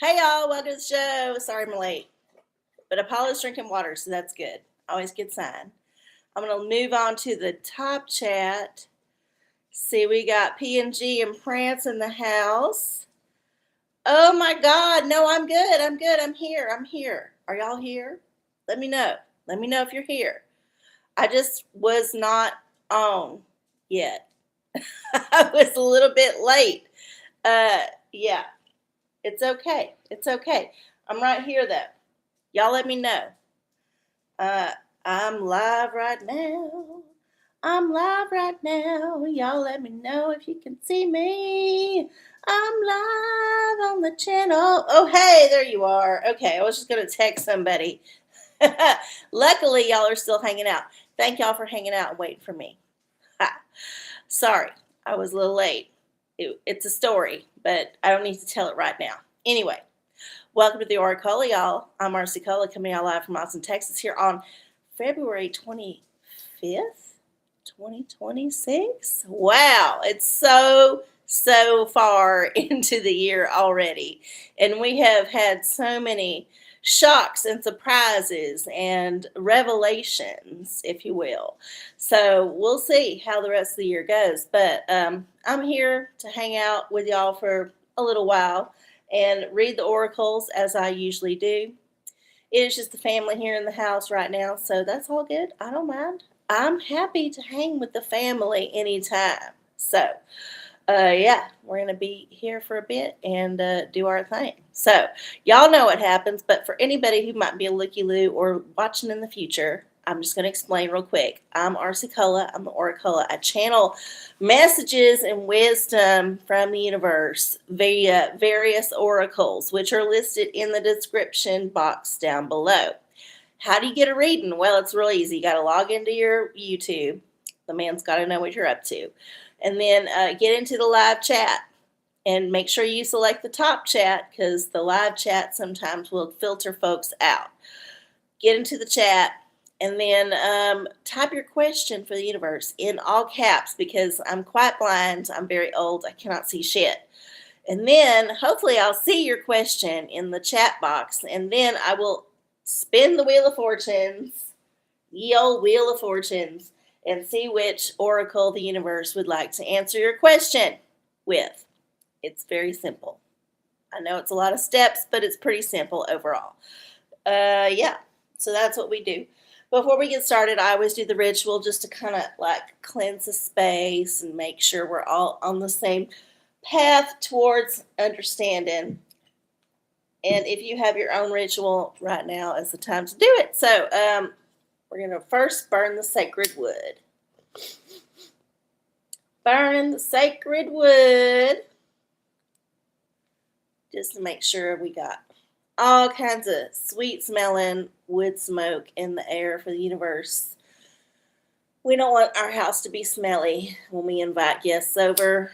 Hey y'all, welcome to the show. Sorry I'm late, but Apollo's drinking water, so that's good. Always good sign. I'm gonna move on to the top chat. See, we got P&G and Prance in the house. Oh my God, no, I'm good. I'm here. Are y'all here? Let me know. Let me know if you're here. I just was not on yet. I was a little bit late. Yeah. It's okay. It's okay. I'm right here though. Y'all let me know. Uh, I'm live right now. I'm live right now. Y'all let me know if you can see me. I'm live on the channel. Oh, hey, there you are. Okay, I was just going to text somebody. Luckily, y'all are still hanging out. Thank y'all for hanging out and waiting for me. Ha. Sorry, I was a little late. It's a story, but I don't need to tell it right now. Anyway, welcome to the OraCola, y'all. I'm RnaCle coming out live from Austin, Texas here on February 25th, 2026. Wow, it's so far into the year already. And we have had so many shocks and surprises and revelations, if you will. So we'll see how the rest of the year goes. But I'm here to hang out with y'all for a little while and read the oracles as I usually do. It is just the family here in the house right now, so that's all good. I don't mind. I'm happy to hang with the family anytime. So, yeah, we're going to be here for a bit and do our thing. So, y'all know what happens, but for anybody who might be a looky-loo or watching in the future, I'm just going to explain real quick. I'm RnaCle. I'm the OraCola. I channel messages and wisdom from the universe via various oracles, which are listed in the description box down below. How do you get a reading? Well, it's real easy. You got to log into your YouTube. The man's got to know what you're up to. And then get into the live chat. And make sure you select the top chat because the live chat sometimes will filter folks out. Get into the chat. And then type your question for the universe in all caps because I'm quite blind. I'm very old. I cannot see shit. And then hopefully I'll see your question in the chat box. And then I will spin the Wheel of Fortunes, ye old Wheel of Fortunes, and see which oracle the universe would like to answer your question with. It's very simple. I know it's a lot of steps, but it's pretty simple overall. Yeah, so that's what we do. Before we get started, I always do the ritual just to kind of like cleanse the space and make sure we're all on the same path towards understanding. And if you have your own ritual right now is the time to do it. So we're going to first burn the sacred wood. Burn the sacred wood. Just to make sure we got all kinds of sweet smelling wood smoke in the air for the universe. We don't want our house to be smelly when we invite guests over.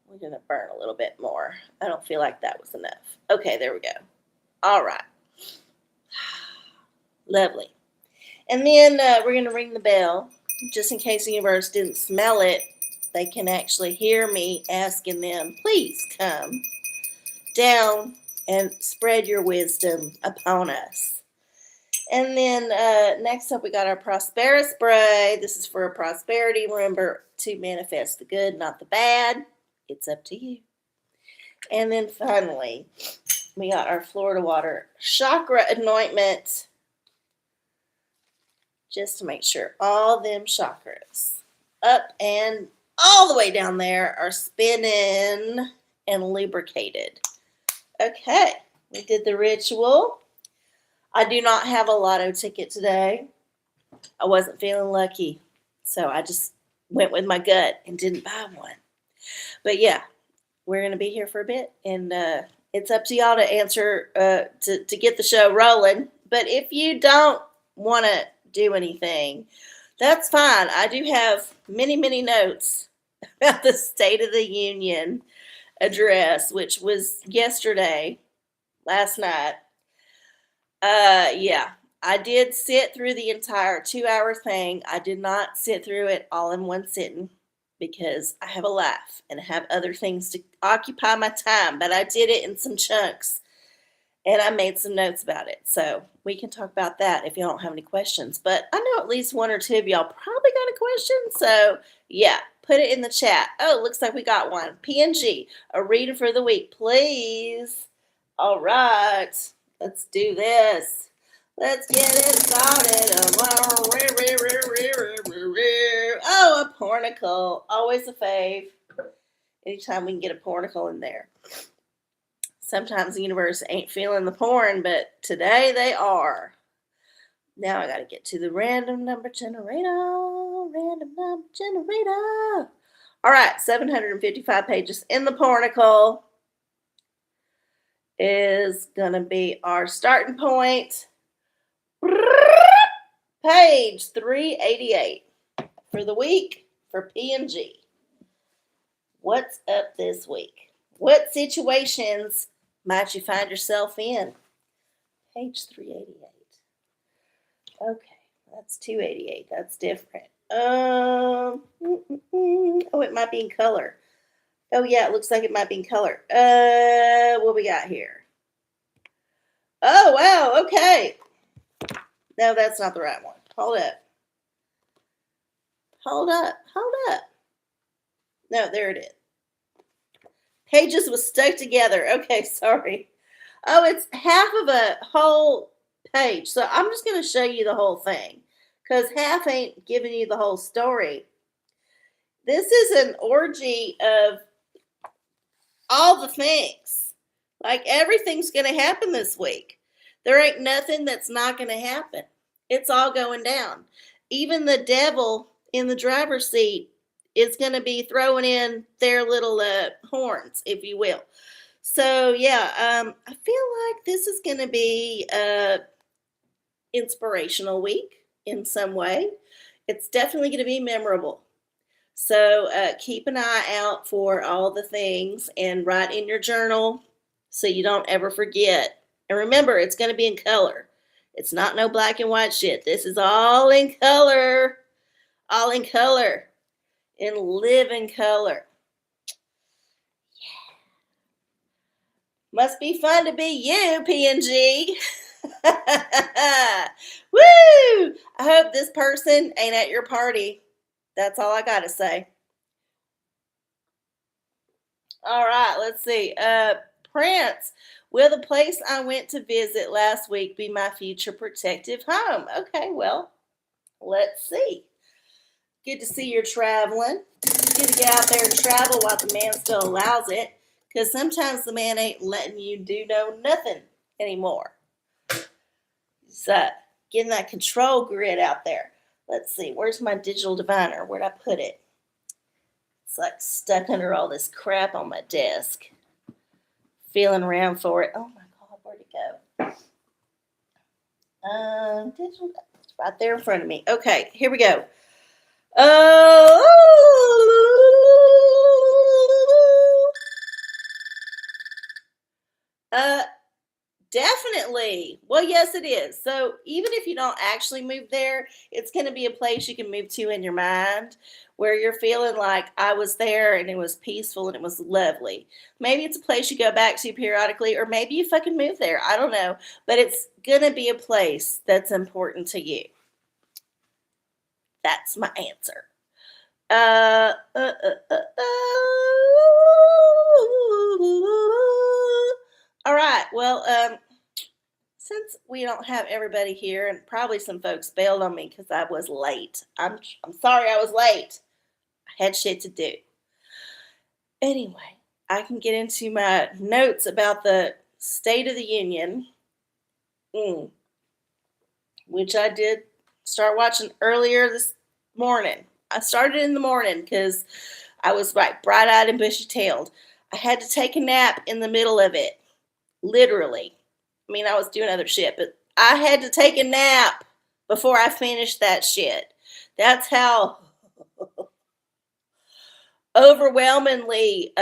We're going to burn a little bit more. I don't feel like that was enough. Okay, there we go. All right. Lovely. And then we're going to ring the bell. Just in case the universe didn't smell it, they can actually hear me asking them, please come down and spread your wisdom upon us. And then next up, we got our Prosperous Spray. This is for prosperity. Remember to manifest the good, not the bad. It's up to you. And then finally, we got our Florida Water Chakra Anointment. Just to make sure all them chakras up and all the way down there are spinning and lubricated. Okay, we did the ritual. I do not have a lotto ticket today. I wasn't feeling lucky, so I just went with my gut and didn't buy one. But yeah, we're going to be here for a bit, and it's up to y'all to answer, to get the show rolling. But if you don't want to do anything, that's fine. I do have many, many notes about the State of the Union address, which was yesterday, last night. Yeah, I did sit through the entire 2-hour thing. I did not sit through it all in one sitting because I have a life and I have other things to occupy my time, but I did it in some chunks. And I made some notes about it. So we can talk about that if y'all don't have any questions. But I know at least one or two of y'all probably got a question. So yeah, put it in the chat. Oh, looks like we got one. PNG, a reading for the week, please. All right, let's do this. Let's get it started. Oh, a pornacle. Always a fave. Anytime we can get a pornacle in there. Sometimes the universe ain't feeling the porn, but today they are. Now I got to get to the random number generator. Random number generator. All right, 755 pages in the pornacle is going to be our starting point. Page 388 for the week for P&G. What's up this week? What situations might you find yourself in? Page 388. Okay, that's 288. That's different. Oh, it might be in color. Oh, yeah, it looks like it might be in color. What we got here? Oh, wow, okay. No, that's not the right one. Hold up. Hold up. Hold up. No, there it is. Pages was stuck together. Okay, sorry. Oh, it's half of a whole page. So I'm just going to show you the whole thing because half ain't giving you the whole story. This is an orgy of all the things. Like everything's going to happen this week. There ain't nothing that's not going to happen. It's all going down. Even the devil in the driver's seat is going to be throwing in their little horns, if you will. So, yeah, I feel like this is going to be an inspirational week in some way. It's definitely going to be memorable. So, keep an eye out for all the things and write in your journal so you don't ever forget. And remember, it's going to be in color. It's not no black and white shit. This is all in color. All in color. In living color. Yeah. Must be fun to be you, P&G. Woo! I hope this person ain't at your party. That's all I got to say. All right, let's see. Prince, will the place I went to visit last week be my future protective home? Okay, well, let's see. Good to see you're traveling. Good to get out there and travel while the man still allows it. Because sometimes the man ain't letting you do nothing anymore. So, getting that control grid out there. Let's see, where's my digital diviner? Where'd I put it? It's like stuck under all this crap on my desk. Feeling around for it. Oh my God, where'd it go? Digital, it's right there in front of me. Okay, here we go. Definitely. Well, yes, it is. So even if you don't actually move there, it's going to be a place you can move to in your mind where you're feeling like I was there and it was peaceful and it was lovely. Maybe it's a place you go back to periodically, or maybe you fucking move there. I don't know. But it's going to be a place that's important to you. That's my answer. All right. Well, since we don't have everybody here, and probably some folks bailed on me because I was late. I'm sorry I was late. I had shit to do. Anyway, I can get into my notes about the State of the Union, which I did start watching earlier this morning. I started in the morning because I was like bright-eyed and bushy-tailed. I had to take a nap in the middle of it, literally. I mean, I was doing other shit, but I had to take a nap before I finished that shit. That's how overwhelmingly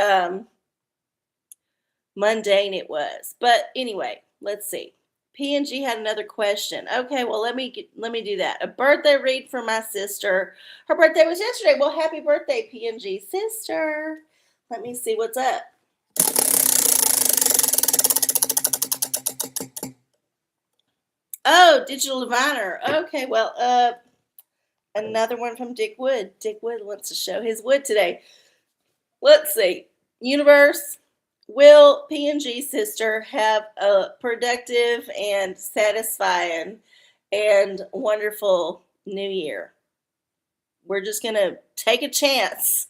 mundane it was. But anyway, let's see. P&G had another question. Okay, well, let me do that. A birthday read for my sister. Her birthday was yesterday. Well, happy birthday, P&G sister. Let me see what's up. Oh, Digital Diviner. Okay, well, another one from Dick Wood. Dick Wood wants to show his wood today. Let's see. Universe, will PNG sister have a productive and satisfying and wonderful new year? We're just going to take a chance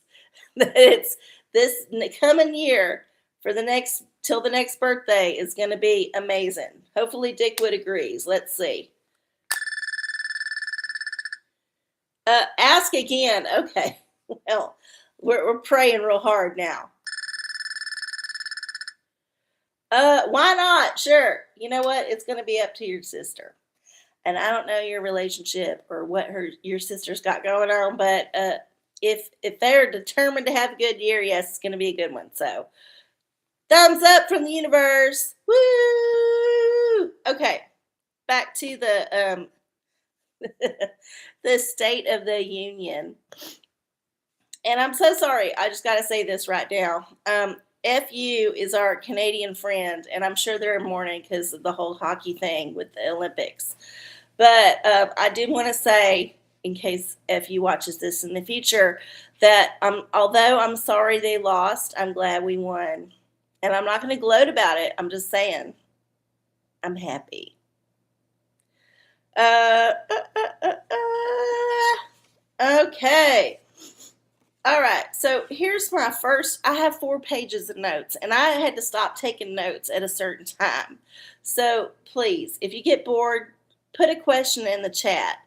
that it's this coming year for the next till the next birthday is going to be amazing. Hopefully Dickwood agrees. Let's see. Ask again. Okay. Well, we're praying real hard now. Why not? Sure. You know what? It's going to be up to your sister. And I don't know your relationship or what your sister's got going on, but if they're determined to have a good year, yes, it's going to be a good one. So, thumbs up from the universe. Woo! Okay, back to the the State of the Union. And I'm so sorry. I just got to say this right now. FU is our Canadian friend, and I'm sure they're mourning because of the whole hockey thing with the Olympics. But I did want to say, in case FU watches this in the future, that although I'm sorry they lost, I'm glad we won. And I'm not going to gloat about it. I'm just saying, I'm happy. Okay. All right, so here's my first. I have 4 pages of notes, and I had to stop taking notes at a certain time. So please, if you get bored, put a question in the chat.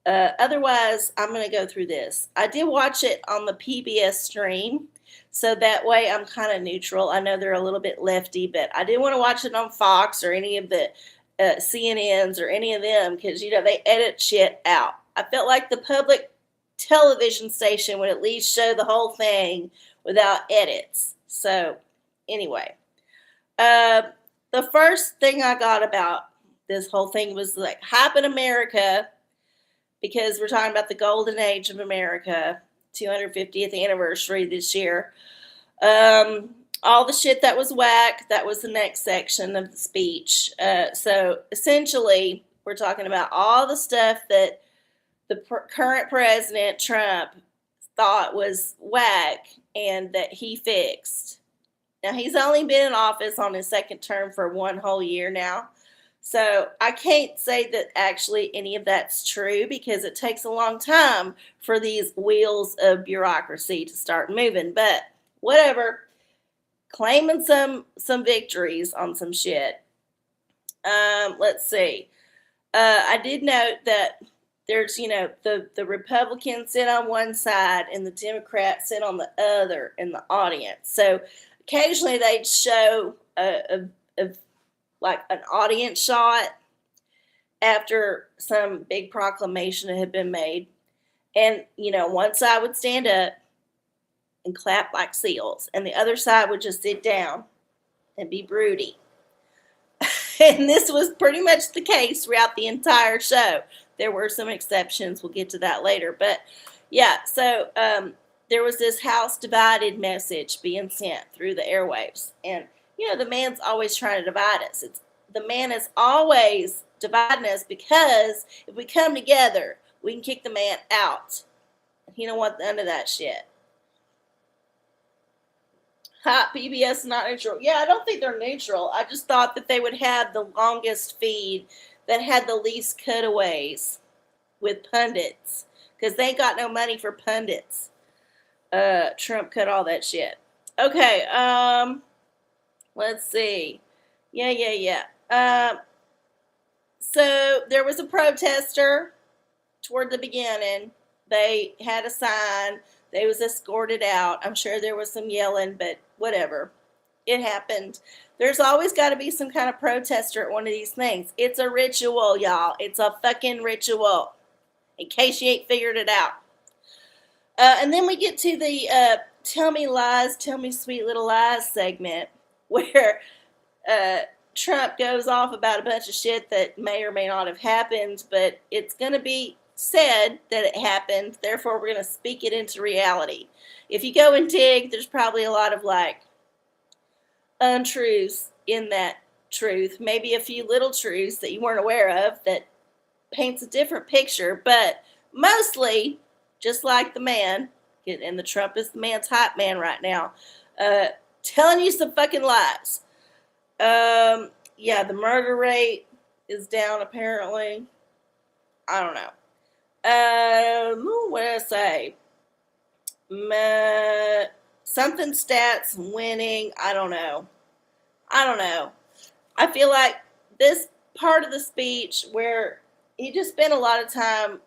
Otherwise, I'm going to go through this. I did watch it on the PBS stream, so that way I'm kind of neutral. I know they're a little bit lefty, but I didn't want to watch it on Fox or any of the CNNs or any of them because, they edit shit out. I felt like the public television station would at least show the whole thing without edits. So, anyway, the first thing I got about this whole thing was like hype in America because we're talking about the golden age of America, 250th anniversary this year. All the shit that was whack, that was the next section of the speech. So essentially, we're talking about all the stuff that the current president, Trump, thought was whack and that he fixed. Now, he's only been in office on his second term for 1 whole year now. So I can't say that actually any of that's true because it takes a long time for these wheels of bureaucracy to start moving. But whatever, claiming some victories on some shit. Let's see. I did note that there's, the Republicans sit on one side and the Democrats sit on the other in the audience. So occasionally they'd show like an audience shot after some big proclamation had been made. And, one side would stand up and clap like seals, and the other side would just sit down and be broody. And this was pretty much the case throughout the entire show. There were some exceptions. We'll get to that later. But, yeah, so there was this house divided message being sent through the airwaves. And, the man's always trying to divide us. The man is always dividing us because if we come together, we can kick the man out. He don't want none of that shit. Hot PBS is not neutral. Yeah, I don't think they're neutral. I just thought that they would have the longest feed that had the least cutaways with pundits because they ain't got no money for pundits. Trump cut all that shit. Okay, let's see. Yeah. So there was a protester toward the beginning. They had a sign. They was escorted out. I'm sure there was some yelling, but whatever. It happened. There's always got to be some kind of protester at one of these things. It's a ritual, y'all. It's a fucking ritual. In case you ain't figured it out. And then we get to the Tell Me Lies, Tell Me Sweet Little Lies segment where Trump goes off about a bunch of shit that may or may not have happened, but it's going to be said that it happened, therefore we're going to speak it into reality. If you go and dig, there's probably a lot of untruths in that truth, maybe a few little truths that you weren't aware of that paints a different picture, but mostly, just like the man, and the Trump is the man's hype man right now, telling you some fucking lies. Yeah, the murder rate is down apparently. I don't know. What did I say? Something stats winning. I don't know. I feel like this part of the speech where he just spent a lot of time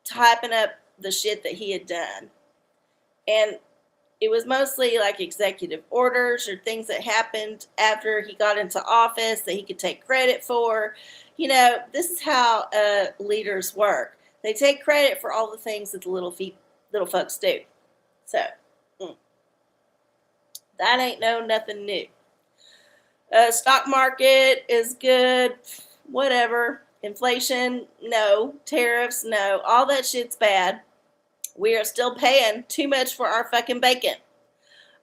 typing up the shit that he had done. And it was mostly like executive orders or things that happened after he got into office that he could take credit for. You know, this is how leaders work. They take credit for all the things that the little folks do. So, that ain't nothing new. Stock market is good. Whatever. Inflation, no. Tariffs, no. All that shit's bad. We are still paying too much for our fucking bacon.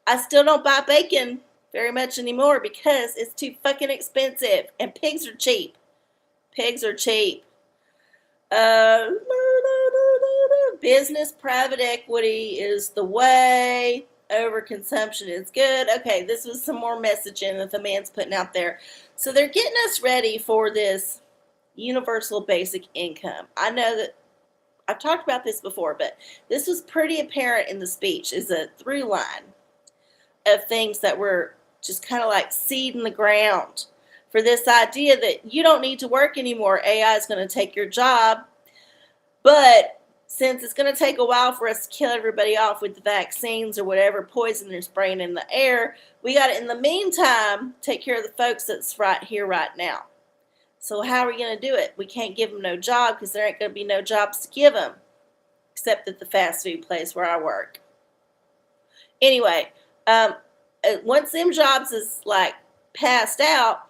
I still don't buy bacon very much anymore because it's too fucking expensive. And pigs are cheap. Pigs are cheap. Business private equity is the way. Overconsumption is good. Okay, this was some more messaging that the man's putting out there. So they're getting us ready for this universal basic income. I know that I've talked about this before, but this was pretty apparent in the speech is a through line of things that were just kind of like seed in the ground for this idea that you don't need to work anymore. AI is going to take your job. But since it's going to take a while for us to kill everybody off with the vaccines or whatever poison they're spraying in the air, we got to, in the meantime, take care of the folks that's right here, right now. So how are we going to do it? We can't give them no job because there ain't going to be no jobs to give them, except at the fast food place where I work. Anyway, once them jobs is like passed out,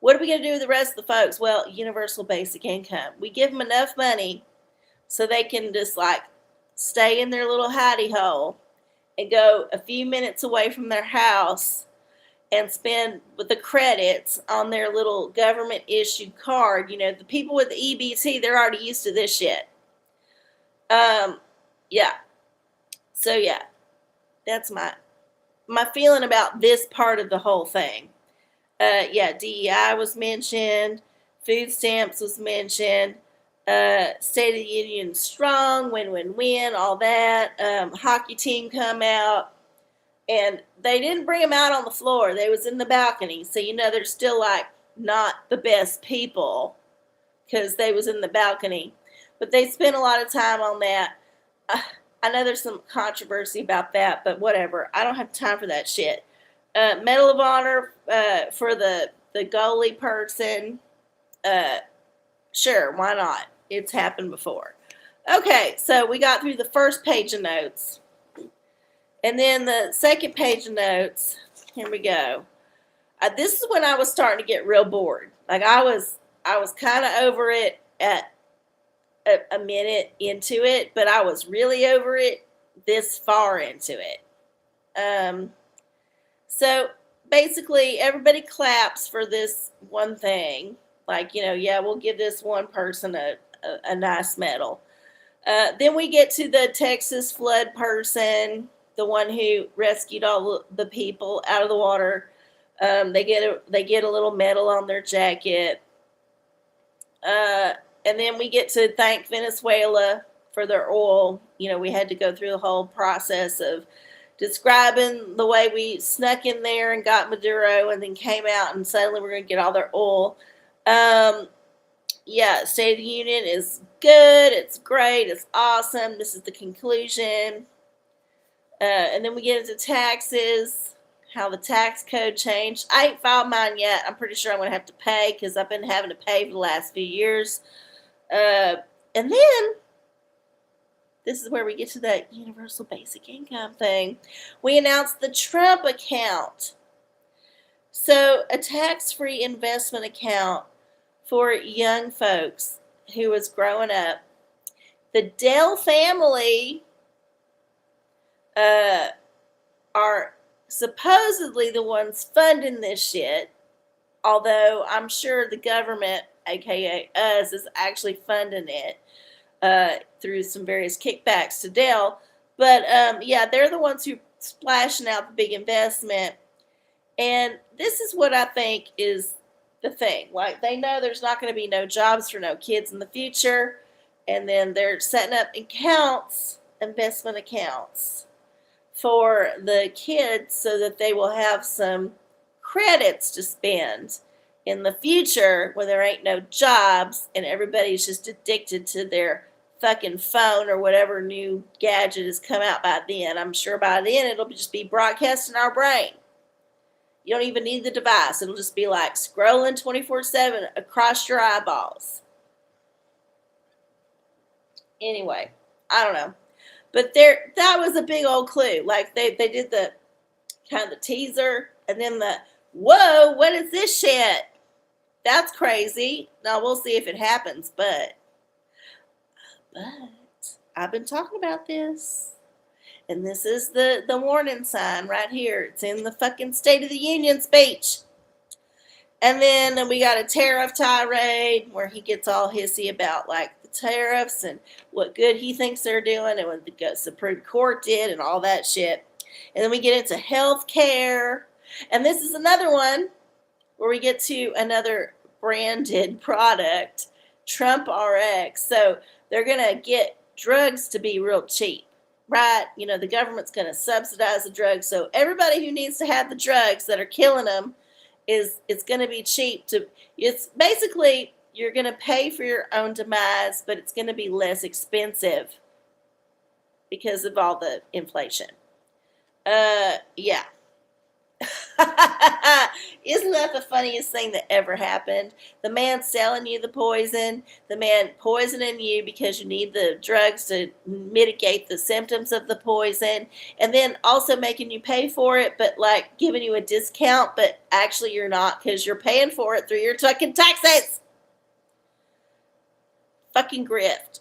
what are we going to do with the rest of the folks? Well, universal basic income. We give them enough money so they can just like stay in their little hidey hole and go a few minutes away from their house and spend with the credits on their little government issued card. You know, the people with the EBT, they're already used to this shit. Yeah. So yeah, that's my feeling about this part of the whole thing. Yeah, DEI was mentioned, food stamps was mentioned, State of the Union strong, win, all that. Hockey team come out. And they didn't bring them out on the floor. They was in the balcony. So, you know, they're still, like, not the best people because they was in the balcony. But they spent a lot of time on that. I know there's some controversy about that, but whatever. I don't have time for that shit. Medal of Honor for the goalie person. Sure, why not? It's happened before. Okay, so we got through the first page of notes. And then the second page of notes, here we go. This is when I was starting to get real bored. Like I was kind of over it at a minute into it, but I was really over it this far into it. So basically everybody claps for this one thing. Like, you know, yeah, we'll give this one person a nice medal. Then we get to the Texas flood person, the one who rescued all the people out of the water. They get a little medal on their jacket. And then we get to thank Venezuela for their oil. You know, we had to go through the whole process of describing the way we snuck in there and got Maduro and then came out and suddenly we're going to get all their oil. Yeah, State of the Union is good. It's great. It's awesome. This is the conclusion. And then we get into taxes, how the tax code changed. I ain't filed mine yet. I'm pretty sure I'm going to have to pay because I've been having to pay for the last few years. And then, this is where we get to that universal basic income thing. We announced the Trump account. So, a tax-free investment account for young folks who was growing up. The Dell family are supposedly the ones funding this shit. although I'm sure the government, aka us, is actually funding it through some various kickbacks to Dell. But yeah, they're the ones who splashing out the big investment. And this is what I think is the thing. Like, they know there's not going to be no jobs for no kids in the future. And then they're setting up accounts, investment accounts for the kids so that they will have some credits to spend in the future when there ain't no jobs and everybody's just addicted to their fucking phone or whatever new gadget has come out by then. I'm sure by then it'll just be broadcast in our brain. You don't even need the device. It'll just be like scrolling 24/7 across your eyeballs. Anyway, I don't know. But that was a big old clue. Like, they did the kind of the teaser and then the, whoa, what is this shit? That's crazy. Now we'll see if it happens, but I've been talking about this. And this is the warning sign right here. It's in the fucking State of the Union speech. And then we got a tariff tirade where he gets all hissy about like the tariffs and what good he thinks they're doing and what the Supreme Court did and all that shit. And then we get into health care. And this is another one where we get to another branded product, Trump RX. So they're going to get drugs to be real cheap. Right, the government's going to subsidize the drugs, so everybody who needs to have the drugs that are killing them it's going to be cheap to. It's basically you're going to pay for your own demise, but it's going to be less expensive because of all the inflation. Yeah. Isn't that the funniest thing that ever happened? The man selling you the poison, the man poisoning you because you need the drugs to mitigate the symptoms of the poison, and then also making you pay for it, but like giving you a discount, but actually you're not because you're paying for it through your fucking taxes. Fucking grift.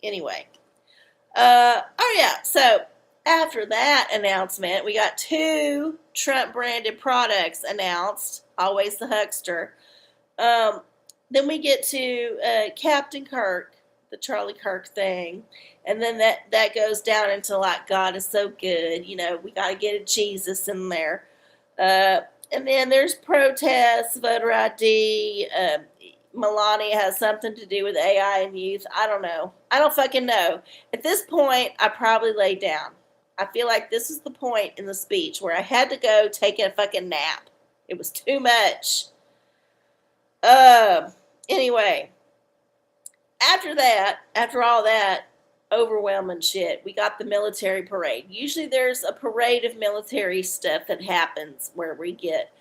Anyway. Oh yeah, so after that announcement, we got 2 Trump-branded products announced, always the huckster. Then we get to Captain Kirk, the Charlie Kirk thing, and then that goes down into like, God is so good, we got to get a Jesus in there. And then there's protests, voter ID, Melania has something to do with AI and youth. I don't know. I don't fucking know. At this point, I probably laid down. I feel like this is the point in the speech where I had to go take a fucking nap. It was too much. Anyway, after all that overwhelming shit, we got the military parade. Usually there's a parade of military stuff that happens where we get,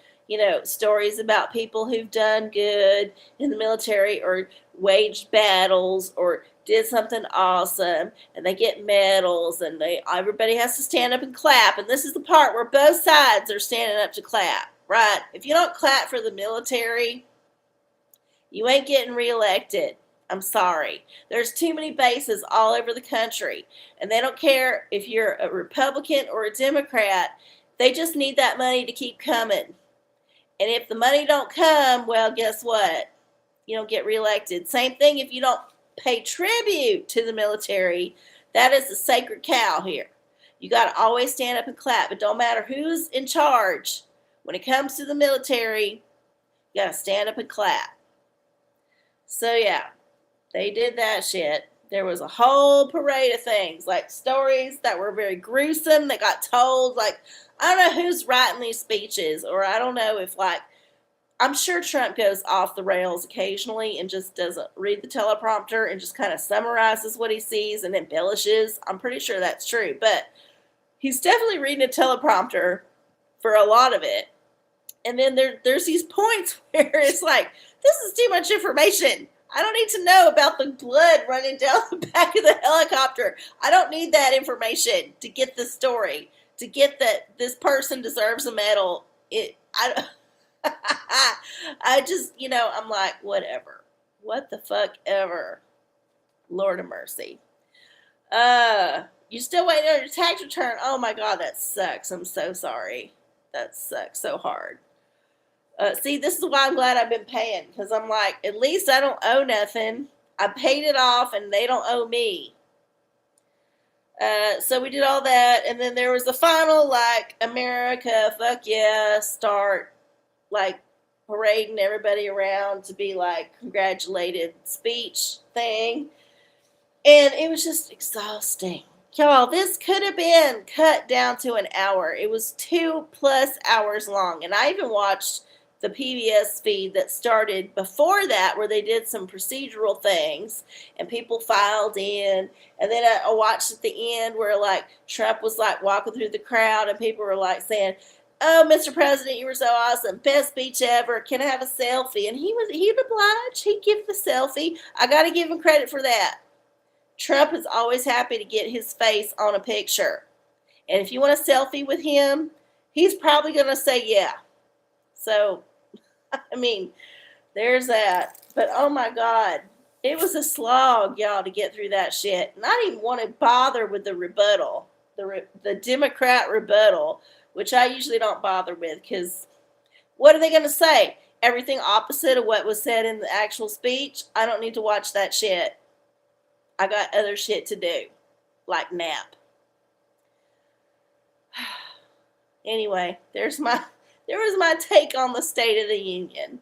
stories about people who've done good in the military or waged battles or did something awesome, and they get medals, and everybody has to stand up and clap. And this is the part where both sides are standing up to clap, right? If you don't clap for the military, you ain't getting reelected. I'm sorry. There's too many bases all over the country, and they don't care if you're a Republican or a Democrat. They just need that money to keep coming. And if the money don't come, well, guess what? You don't get reelected. Same thing if you don't pay tribute to the military. That is the sacred cow here. You got to always stand up and clap. It don't matter who's in charge. When it comes to the military, you got to stand up and clap. So yeah, they did that shit. There was a whole parade of things, like stories that were very gruesome that got told. Like, I don't know who's writing these speeches, or I don't know if I'm sure Trump goes off the rails occasionally and just doesn't read the teleprompter and just kind of summarizes what he sees and embellishes. I'm pretty sure that's true. But he's definitely reading a teleprompter for a lot of it. And then there's these points where it's like, this is too much information. I don't need to know about the blood running down the back of the helicopter. I don't need that information to get the story, to get that this person deserves a medal. I just, I'm like, whatever. What the fuck ever. Lord of mercy. You still waiting on your tax return? Oh my God, that sucks. I'm so sorry. That sucks so hard. See, this is why I'm glad I've been paying, because I'm like, at least I don't owe nothing. I paid it off, and they don't owe me. So we did all that, and then there was the final, like, America, fuck yeah, start, like, parading everybody around to be, like, congratulated speech thing. And it was just exhausting. Y'all, this could have been cut down to an hour. It was 2+ hours long. And I even watched the PBS feed that started before that, where they did some procedural things and people filed in. And then I watched at the end where, like, Trump was, like, walking through the crowd and people were, like, saying, "Oh, Mr. President, you were so awesome. Best speech ever. Can I have a selfie?" And he'd oblige. He'd give the selfie. I got to give him credit for that. Trump is always happy to get his face on a picture. And if you want a selfie with him, he's probably going to say yeah. So, I mean, there's that. But, oh my God, it was a slog, y'all, to get through that shit. And I didn't even want to bother with the rebuttal, the Democrat rebuttal, which I usually don't bother with, because what are they going to say? Everything opposite of what was said in the actual speech? I don't need to watch that shit. I got other shit to do, like nap. Anyway, there was my take on the State of the Union.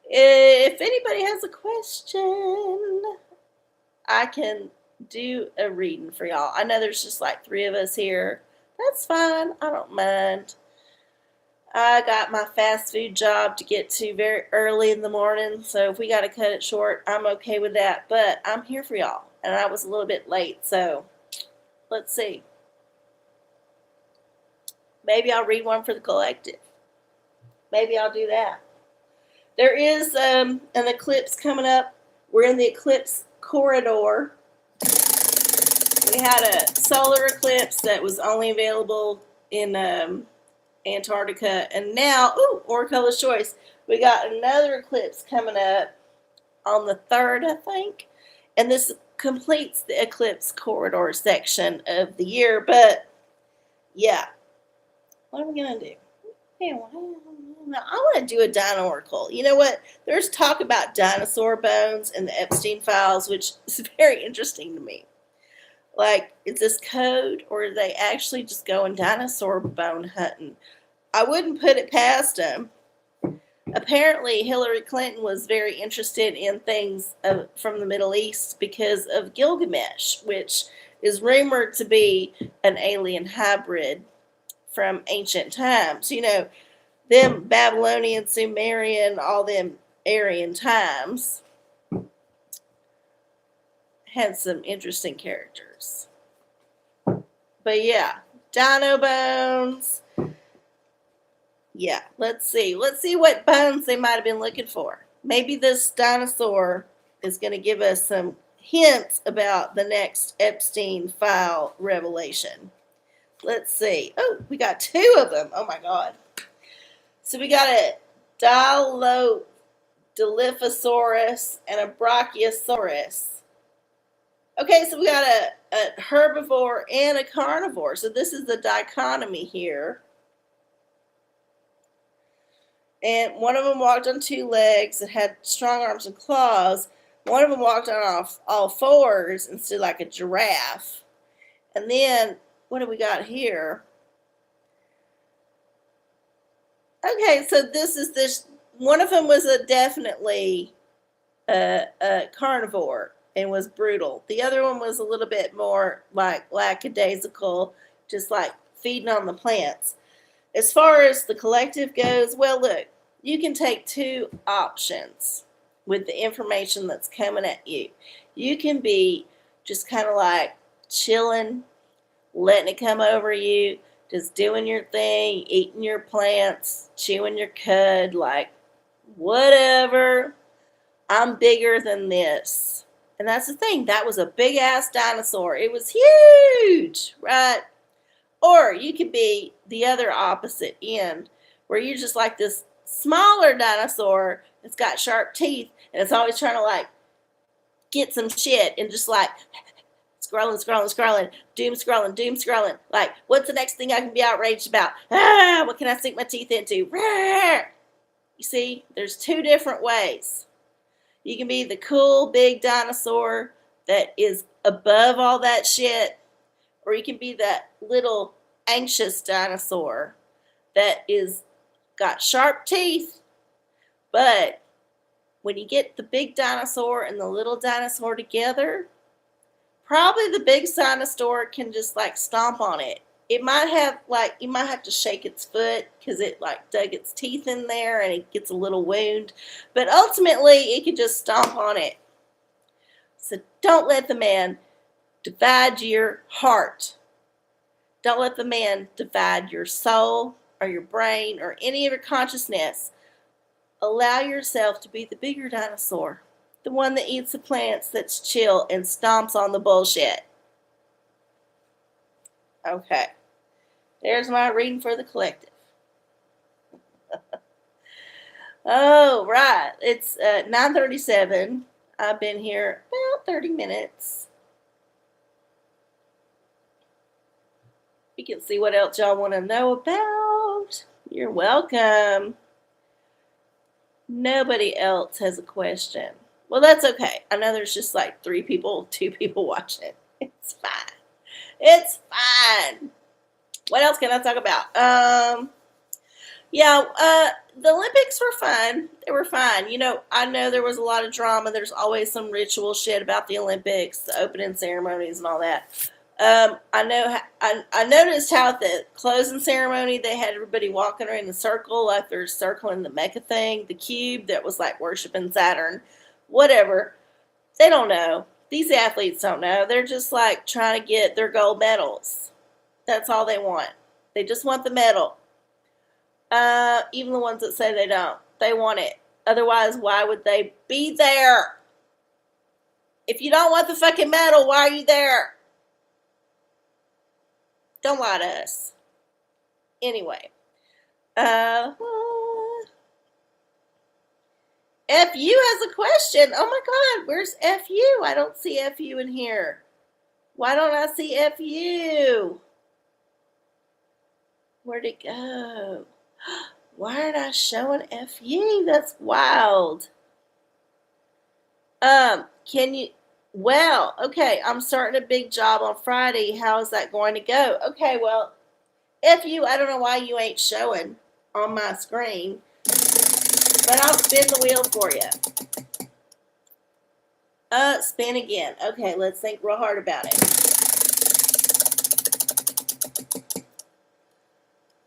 If anybody has a question, I can do a reading for y'all. I know there's just like 3 of us here. That's fine. I don't mind. I got my fast food job to get to very early in the morning, so if we got to cut it short, I'm okay with that. But I'm here for y'all, and I was a little bit late, so let's see. Maybe I'll read one for the collective. Maybe I'll do that. There is an eclipse coming up. We're in the eclipse corridor. We had a solar eclipse that was only available in Antarctica, and now, OraCola's choice. We got another eclipse coming up on the 3rd, I think, and this completes the eclipse corridor section of the year. But yeah, what are we gonna do? I want to do a Dinoracle. You know what? There's talk about dinosaur bones in the Epstein files, which is very interesting to me. Like, is this code, or are they actually just going dinosaur bone hunting? I wouldn't put it past them. Apparently, Hillary Clinton was very interested in things from the Middle East because of Gilgamesh, which is rumored to be an alien hybrid from ancient times. You know, them Babylonian, Sumerian, all them Aryan times had some interesting characters. But yeah, dino bones. Yeah, let's see what bones they might have been looking for. Maybe this dinosaur is going to give us some hints about the next Epstein file revelation. Let's see. Oh, we got 2 of them. Oh my God. So we got a Dilophosaurus and a Brachiosaurus. Okay, so we got a herbivore and a carnivore. So this is the dichotomy here. And one of them walked on 2 legs and had strong arms and claws. One of them walked on all 4s and stood like a giraffe. And then, what do we got here? Okay, so this. One of them was definitely a carnivore and was brutal. The other one was a little bit more like lackadaisical, just like feeding on the plants. As far as the collective goes, well, look, you can take 2 options with the information that's coming at you. You can be just kind of like chilling, letting it come over you, just doing your thing, eating your plants, chewing your cud, like, whatever, I'm bigger than this. And that's the thing, that was a big-ass dinosaur. It was huge, right? Or you could be the other opposite end, where you're just like this smaller dinosaur that's got sharp teeth, and it's always trying to, like, get some shit, and just, like, scrolling, doom scrolling. Like, what's the next thing I can be outraged about? What can I sink my teeth into? You see, there's two different ways. You can be the cool big dinosaur that is above all that shit, or you can be that little anxious dinosaur that is got sharp teeth, but when you get the big dinosaur and the little dinosaur together, probably the big dinosaur can just like stomp on it. It might have like, you might have to shake its foot because it like dug its teeth in there and it gets a little wound, but ultimately it can just stomp on it. So don't let the man divide your heart. Don't let the man divide your soul or your brain or any of your consciousness. Allow yourself to be the bigger dinosaur, the one that eats the plants, that's chill and stomps on the bullshit. Okay, there's my reading for the collective. Oh, right, it's 9:37. I've been here about 30 minutes. You can see what else y'all want to know about. You're welcome. Nobody else has a question. Well, that's okay. I know there's just like 2 people watching. It's fine. It's fine. What else can I talk about? The Olympics were fun. They were fine. You know, I know there was a lot of drama. There's always some ritual shit about the Olympics, the opening ceremonies and all that. I noticed how at the closing ceremony they had everybody walking around in a circle like they're circling the Mecca thing, the cube that was like worshiping Saturn, whatever. They don't know. These athletes don't know. They're just like trying to get their gold medals. That's all they want. They just want the medal. Even the ones that say they don't. They want it. Otherwise, why would they be there? If you don't want the fucking medal, why are you there? Don't lie to us. Anyway. FU has a question. Oh my God, where's FU? I don't see FU in here. Why don't I see FU? Where'd it go? Why aren't I showing FU? That's wild. Can you... Well, okay, I'm starting a big job on Friday. How is that going to go? Okay, well, FU, I don't know why you ain't showing on my screen, but I'll spin the wheel for you. Spin again. Okay, let's think real hard about it.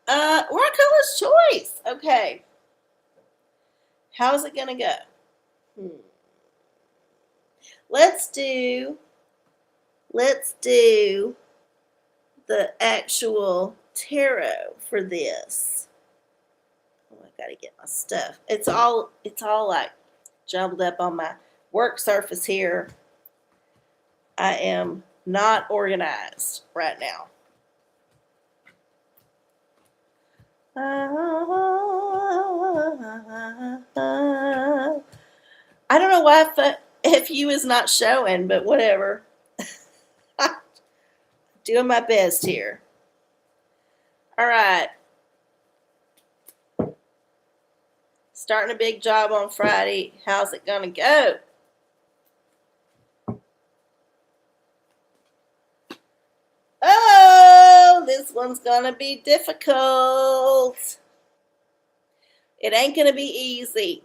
OraCola's choice. Okay. How's it gonna go? Let's do the actual tarot for this. Oh, I gotta get my stuff. It's all like jumbled up on my work surface here. I am not organized right now. I don't know why FU is not showing, but whatever. Doing my best here. All right. Starting a big job on Friday. How's it gonna go? Oh, this one's gonna be difficult. It ain't gonna be easy.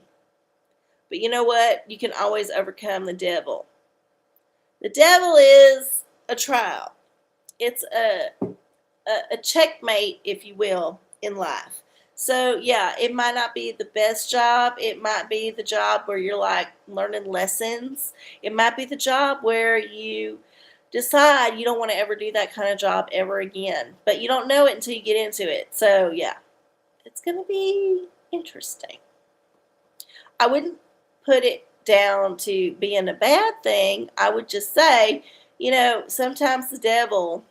But you know what? You can always overcome the devil. The devil is a trial. It's a checkmate, if you will, in life. So, yeah, it might not be the best job. It might be the job where you're, like, learning lessons. It might be the job where you decide you don't want to ever do that kind of job ever again. But you don't know it until you get into it. So, yeah, it's going to be interesting. I wouldn't put it down to being a bad thing. I would just say, you know, sometimes the devil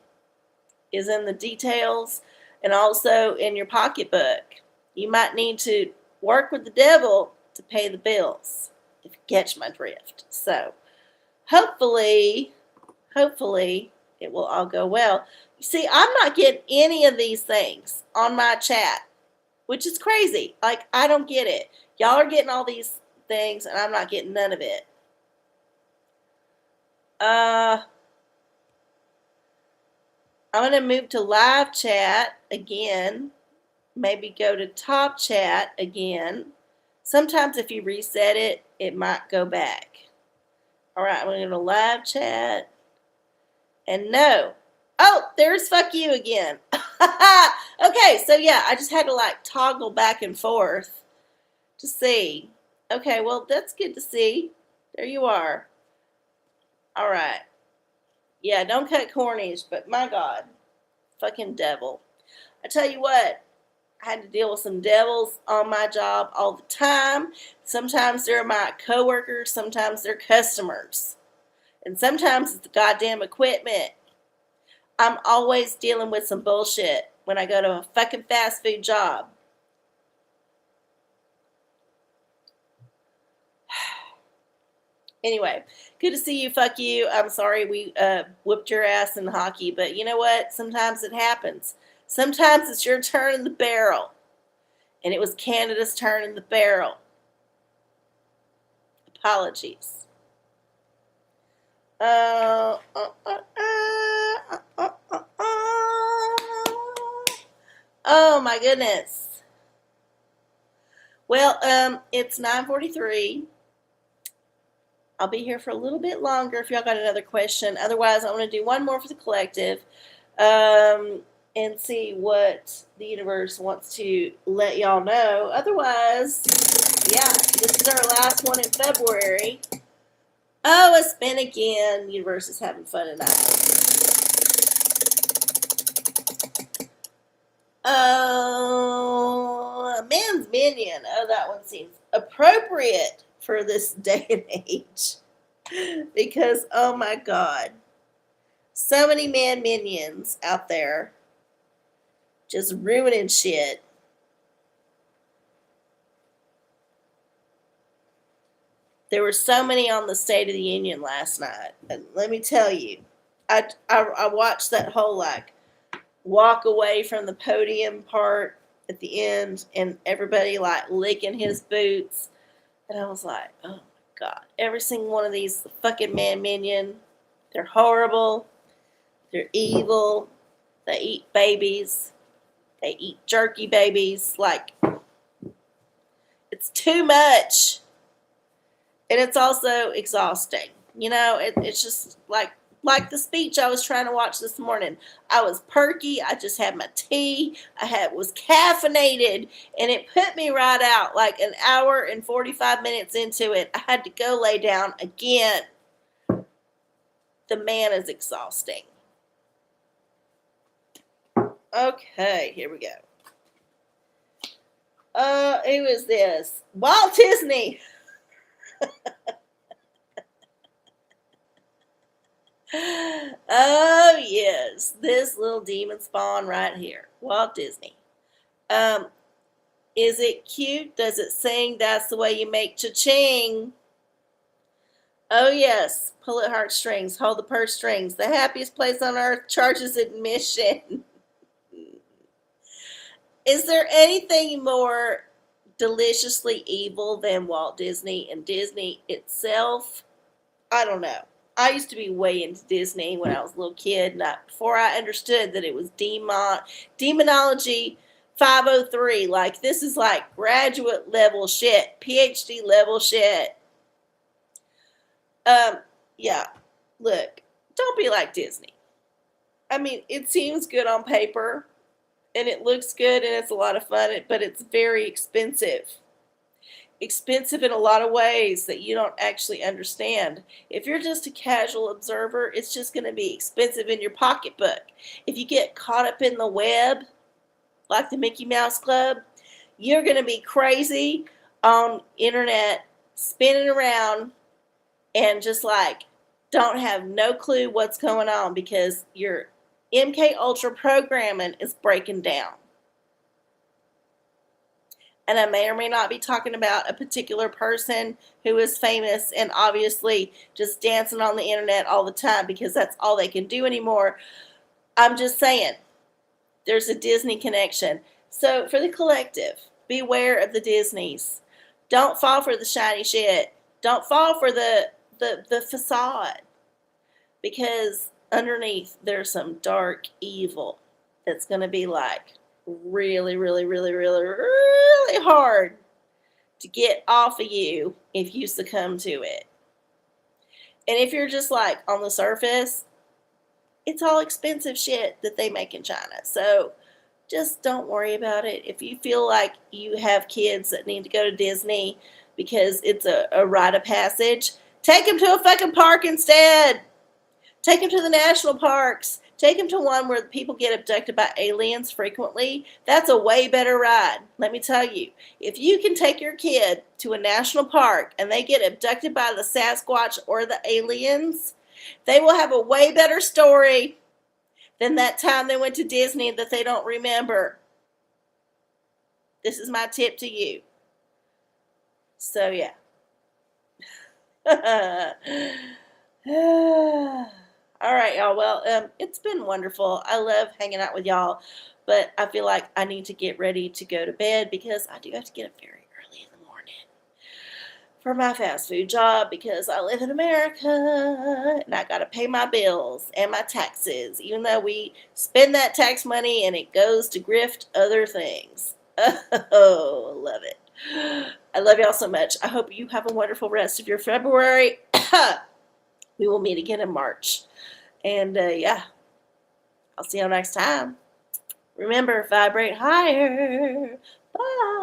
is in the details and also in your pocketbook. You might need to work with the devil to pay the bills, if you catch my drift. So hopefully it will all go well. You see, I'm not getting any of these things on my chat. which is crazy. Like, I don't get it. Y'all are getting all these things, and I'm not getting none of it. I'm going to move to live chat again. Maybe go to top chat again. Sometimes if you reset it, it might go back. All right, I'm going to go to live chat. And no. Oh, there's fuck you again. Okay, so yeah, I just had to like toggle back and forth to see. Okay, well, that's good to see. There you are. All right. Yeah, don't cut corners, but my God, fucking devil. I tell you what, I had to deal with some devils on my job all the time. Sometimes they're my coworkers, sometimes they're customers. And sometimes it's the goddamn equipment. I'm always dealing with some bullshit when I go to a fucking fast food job. Anyway, good to see you. Fuck you. I'm sorry we whooped your ass in hockey, but you know what? Sometimes it happens. Sometimes it's your turn in the barrel. And it was Canada's turn in the barrel. Apologies. Oh my goodness. Well, it's 9:43. I'll be here for a little bit longer if y'all got another question. Otherwise, I want to do one more for the collective and see what the universe wants to let y'all know. Otherwise, yeah, this is our last one in February. Oh, a spin again. The universe is having fun tonight. Oh, a man's minion. Oh, that one seems appropriate for this day and age. Because, oh my God, so many man minions out there just ruining shit. There were so many on the State of the Union last night. And let me tell you, I watched that whole like walk away from the podium part at the end and everybody like licking his boots. And I was like, oh my God, every single one of these fucking man minion, they're horrible. They're evil. They eat babies. They eat jerky babies. Like, it's too much. And it's also exhausting. You know, it's just like the speech I was trying to watch this morning. I was perky. I just had my tea. Was caffeinated. And it put me right out. Like an hour and 45 minutes into it, I had to go lay down again. The man is exhausting. Okay, here we go. Who is this? Walt Disney. Oh, yes. This little demon spawn right here. Walt Disney. Is it cute? Does it sing? That's the way you make cha-ching. Oh, yes. Pull at heartstrings. Hold the purse strings. The happiest place on earth charges admission. Is there anything more deliciously evil than Walt Disney and Disney itself? I don't know. I used to be way into Disney when I was a little kid, before I understood that it was demonology 503. Like, this is like graduate level shit, PhD level shit. Yeah, look, don't be like Disney. I mean, it seems good on paper, and it looks good, and it's a lot of fun, but it's very expensive. Expensive in a lot of ways that you don't actually understand. If you're just a casual observer, it's just going to be expensive in your pocketbook. If you get caught up in the web, like the Mickey Mouse Club, you're going to be crazy on internet, spinning around, and just like don't have no clue what's going on because your MK Ultra programming is breaking down. And I may or may not be talking about a particular person who is famous and obviously just dancing on the internet all the time because that's all they can do anymore. I'm just saying, there's a Disney connection. So for the collective, beware of the Disneys. Don't fall for the shiny shit. Don't fall for the facade, because underneath there's some dark evil that's going to be like really, really, really, really, really hard to get off of you if you succumb to it. And if you're just like on the surface, it's all expensive shit that they make in China. So just don't worry about it. If you feel like you have kids that need to go to Disney because it's a rite of passage, take them to a fucking park instead. Take them to the national parks. Take them to one where people get abducted by aliens frequently. That's a way better ride. Let me tell you. If you can take your kid to a national park and they get abducted by the Sasquatch or the aliens, they will have a way better story than that time they went to Disney that they don't remember. This is my tip to you. So, yeah. All right, y'all. Well, it's been wonderful. I love hanging out with y'all, but I feel like I need to get ready to go to bed because I do have to get up very early in the morning for my fast food job because I live in America and I got to pay my bills and my taxes, even though we spend that tax money and it goes to grift other things. Oh, I love it. I love y'all so much. I hope you have a wonderful rest of your February. We will meet again in March. And yeah, I'll see you next time. Remember, vibrate higher. Bye.